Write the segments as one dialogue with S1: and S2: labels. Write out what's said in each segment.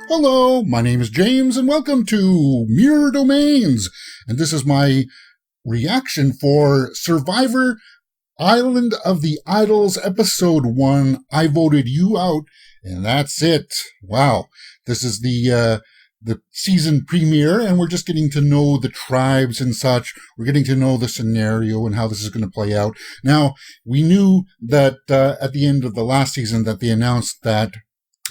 S1: Hello, my name is James, and welcome to Mirror Domains. And this is my reaction for Survivor Island of the Idols, Episode 1. I voted you out, and that's it. Wow. This is the season premiere, and we're just getting to know the tribes and such. We're getting to know the scenario and how this is going to play out. Now, we knew that at the end of the last season that they announced that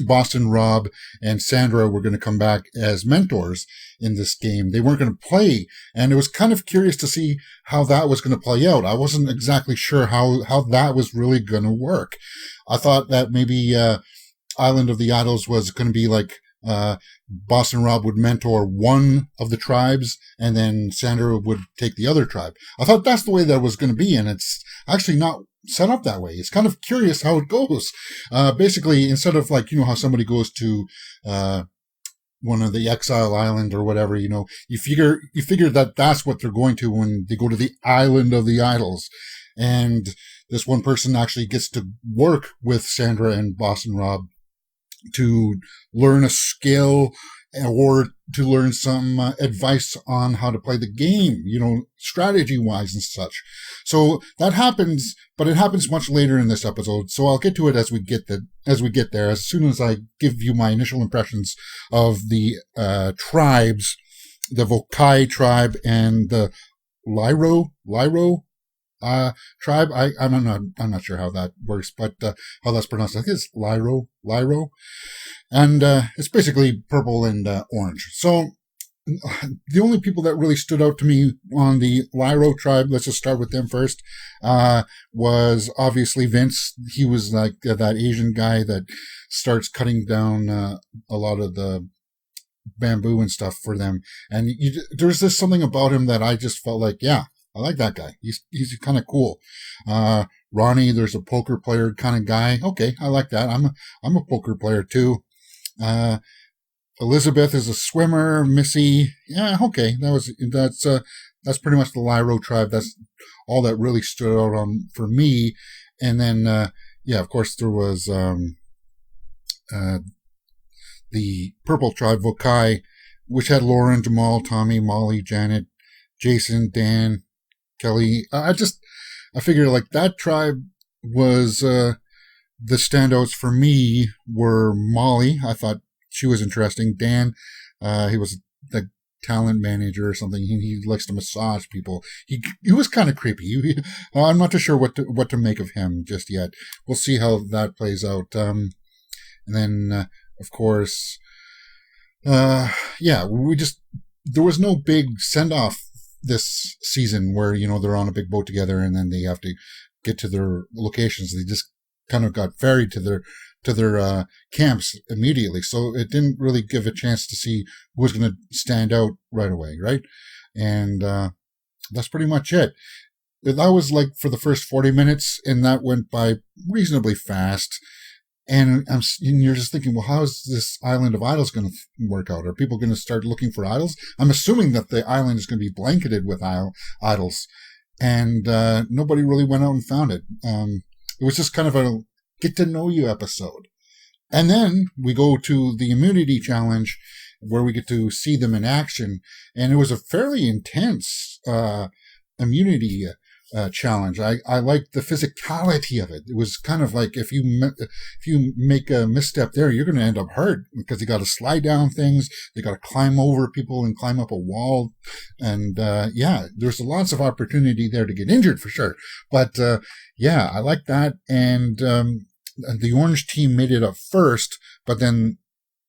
S1: Boston Rob and Sandra were going to come back as mentors in this game. They weren't going to play, and it was kind of curious to see how that was going to play out. I wasn't exactly sure how that was really going to work. I thought that maybe Island of the Idols was going to be like Boston Rob would mentor one of the tribes, and then Sandra would take the other tribe. I thought that's the way that was going to be, and it's actually not set up that way. It's kind of curious how it goes. Basically, instead of like, how somebody goes to one of the exile island or whatever, you figure that that's what they're going to when they go to the Island of the Idols. And this one person actually gets to work with Sandra and Boston Rob to learn a skill or to learn some advice on how to play the game, strategy-wise and such. So that happens, but it happens much later in this episode. So I'll get to it as we get there. As soon as I give you my initial impressions of the tribes, the Vokai tribe and the Lyro tribe. I'm not sure how that works, but how that's pronounced. I think it's Lyro. And it's basically purple and orange. So the only people that really stood out to me on the Lyro tribe, let's just start with them first, was obviously Vince. He was like that Asian guy that starts cutting down a lot of the bamboo and stuff for them. And there's just something about him that I just felt like, yeah, I like that guy. He's kind of cool. Ronnie, there's a poker player kind of guy. Okay, I like that. I'm a poker player too. Elizabeth is a swimmer. Missy, yeah, okay. That's pretty much the Lyro tribe. That's all that really stood out for me. And then, of course, there was the purple tribe, Vokai, which had Lauren, Jamal, Tommy, Molly, Janet, Jason, Dan, Kelly. I figured like that tribe was the standouts for me were Molly. I thought she was interesting. Dan, he was the talent manager or something. He likes to massage people. He was kind of creepy. I'm not too sure what to make of him just yet. We'll see how that plays out. And then of course, there was no big send off this season where they're on a big boat together and then they have to get to their locations. They just kind of got ferried to their camps immediately, so it didn't really give a chance to see who was going to stand out right away, right? And that's pretty much it. That was like for the first 40 minutes, and that went by reasonably fast. And you're just thinking, well, how is this Island of Idols going to work out? Are people going to start looking for idols? I'm assuming that the island is going to be blanketed with idols. And nobody really went out and found it. It was just kind of a get-to-know-you episode. And then we go to the immunity challenge, where we get to see them in action. And it was a fairly intense immunity challenge. I liked the physicality of it. It was kind of like if you make a misstep there, you're going to end up hurt because you got to slide down things, you got to climb over people and climb up a wall, and there's lots of opportunity there to get injured for sure. But I like that, and the orange team made it up first, but then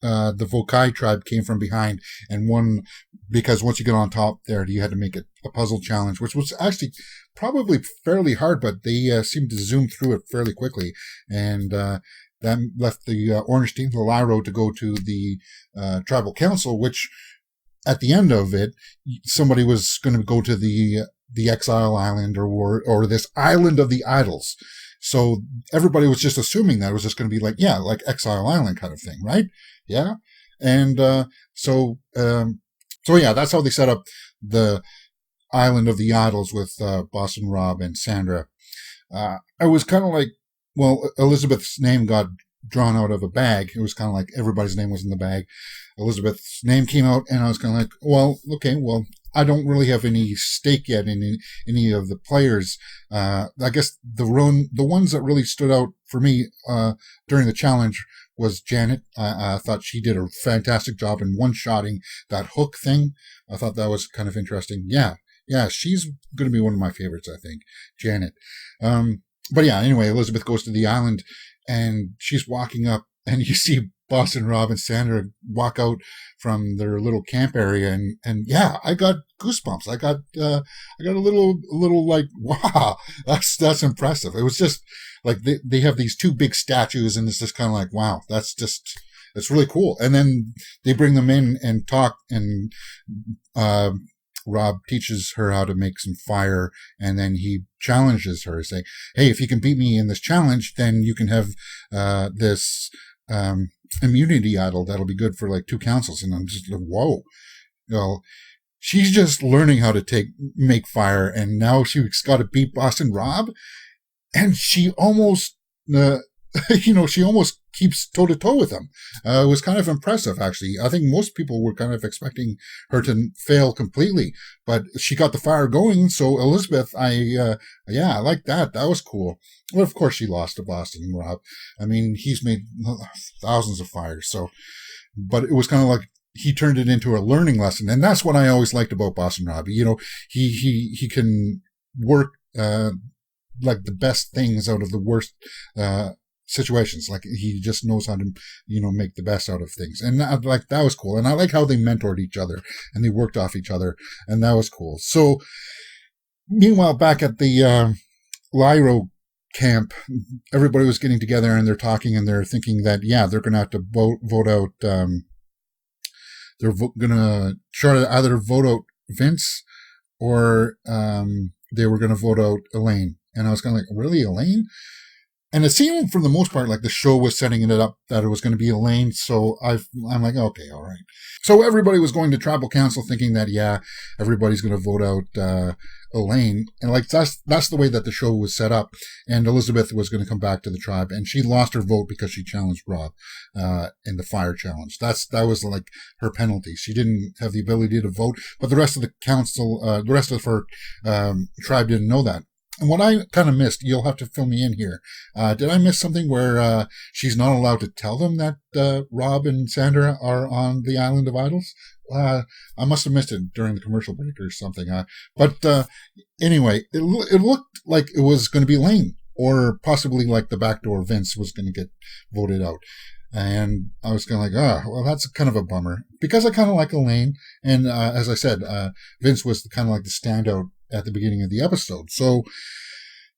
S1: the Vokai tribe came from behind and won because once you get on top there, you had to make a puzzle challenge, which was actually probably fairly hard, but they seemed to zoom through it fairly quickly. And that left the orange team, the Lyro, to go to the tribal council, which at the end of it, somebody was going to go to the exile island or this Island of the Idols. So everybody was just assuming that it was just going to be like Exile Island kind of thing, right? Yeah. And so that's how they set up the Island of the Idols with Boston Rob and Sandra. I was kind of like, well, Elizabeth's name got drawn out of a bag. It was kind of like everybody's name was in the bag. Elizabeth's name came out, and I was kind of like, well, okay, well, I don't really have any stake yet in any of the players. I guess the ones that really stood out for me during the challenge was Janet. I thought she did a fantastic job in one-shotting that hook thing. I thought that was kind of interesting. Yeah, she's going to be one of my favorites, I think, Janet. But yeah, anyway, Elizabeth goes to the island, and she's walking up, and you see Boston Rob and Sandra walk out from their little camp area, and yeah, I got goosebumps. I got a little like, wow, that's impressive. It was just like they have these two big statues, and it's just kind of like, wow, it's really cool. And then they bring them in and talk, and Rob teaches her how to make some fire, and then he challenges her, saying, hey, if you can beat me in this challenge, then you can have this immunity idol that'll be good for like 2 councils. And I'm just like, whoa. Well, she's just learning how to make fire, and now she's got to beat Boston Rob, and she almost she almost keeps toe to toe with him. It was kind of impressive, actually. I think most people were kind of expecting her to fail completely, but she got the fire going. So Elizabeth, I like that. That was cool. Well, of course she lost to Boston Rob. I mean, he's made thousands of fires. So, but it was kind of like he turned it into a learning lesson, and that's what I always liked about Boston Rob. He can work like the best things out of the worst situations. Like he just knows how to, make the best out of things. And that was cool. And I like how they mentored each other and they worked off each other. And that was cool. So meanwhile, back at the Lyro camp, everybody was getting together and they're talking and they're thinking that, they're going to have to vote out, they're going to try to either vote out Vince or they were going to vote out Elaine. And I was kind of like, really, Elaine? And it seemed, for the most part, like the show was setting it up that it was going to be Elaine. So I'm like, okay, all right. So everybody was going to tribal council thinking that, everybody's going to vote out Elaine. And like that's the way that the show was set up. And Elizabeth was going to come back to the tribe, and she lost her vote because she challenged Rob in the fire challenge. That was like her penalty. She didn't have the ability to vote, but the rest of the council, the rest of her tribe didn't know that. And what I kind of missed, you'll have to fill me in here. Did I miss something where she's not allowed to tell them that Rob and Sandra are on the Island of Idols? I must have missed it during the commercial break or something. But anyway, it looked like it was going to be Lane, or possibly like the backdoor Vince was going to get voted out. And I was kind of like, well, that's kind of a bummer, because I kind of like Elaine. And as I said, Vince was kind of like the standout at the beginning of the episode. So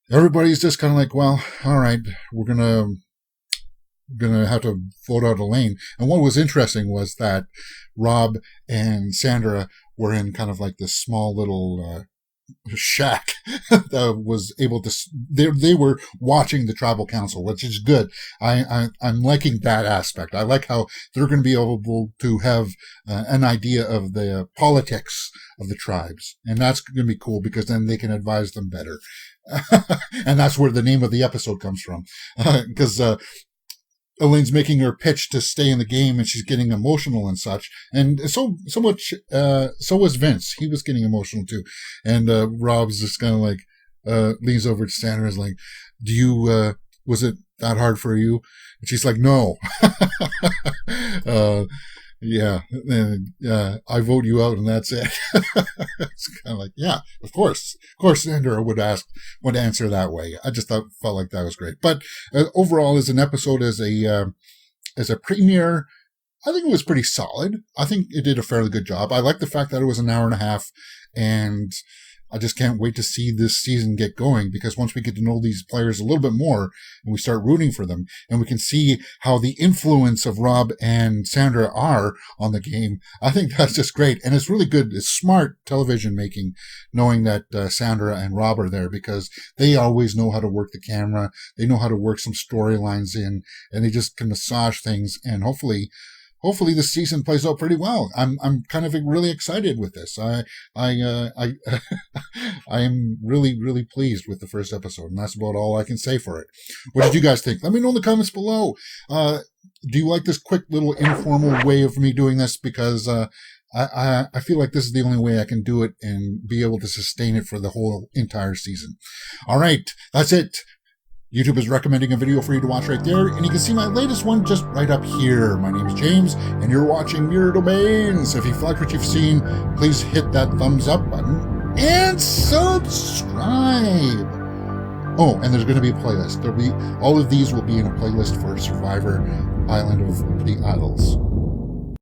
S1: everybody's just kind of like, well, all right, we're gonna have to vote out Elaine. And what was interesting was that Rob and Sandra were in kind of like this small little shack that was able to. They were watching the tribal council, which is good. I'm liking that aspect. I like how they're going to be able to have an idea of the politics of the tribes, and that's going to be cool because then they can advise them better. And that's where the name of the episode comes from, because Elaine's making her pitch to stay in the game, and she's getting emotional and such. And so was Vince. He was getting emotional too. And Rob's just kind of like leans over to Sandra and is like, "Do you? Was it that hard for you?" And she's like, "No." I vote you out, and that's it. It's kind of like, of course, Sandra would answer that way. I just felt like that was great. But overall, as an episode, as a premiere, I think it was pretty solid. I think it did a fairly good job. I like the fact that it was an hour and a half, and I just can't wait to see this season get going, because once we get to know these players a little bit more and we start rooting for them and we can see how the influence of Rob and Sandra are on the game, I think that's just great. And it's really good. It's smart television making, knowing that Sandra and Rob are there, because they always know how to work the camera. They know how to work some storylines in, and they just can massage things, and hopefully hopefully this season plays out pretty well. I'm kind of really excited with this. I am really pleased with the first episode, and that's about all I can say for it. What did you guys think? Let me know in the comments below. Do you like this quick little informal way of me doing this? Because I feel like this is the only way I can do it and be able to sustain it for the whole entire season. All right, that's it. YouTube is recommending a video for you to watch right there, and you can see my latest one just right up here. My name is James, and you're watching Mirror Domains. If you've liked what you've seen, please hit that thumbs up button and subscribe. Oh, and there's going to be a playlist. All of these will be in a playlist for Survivor Island of the Isles.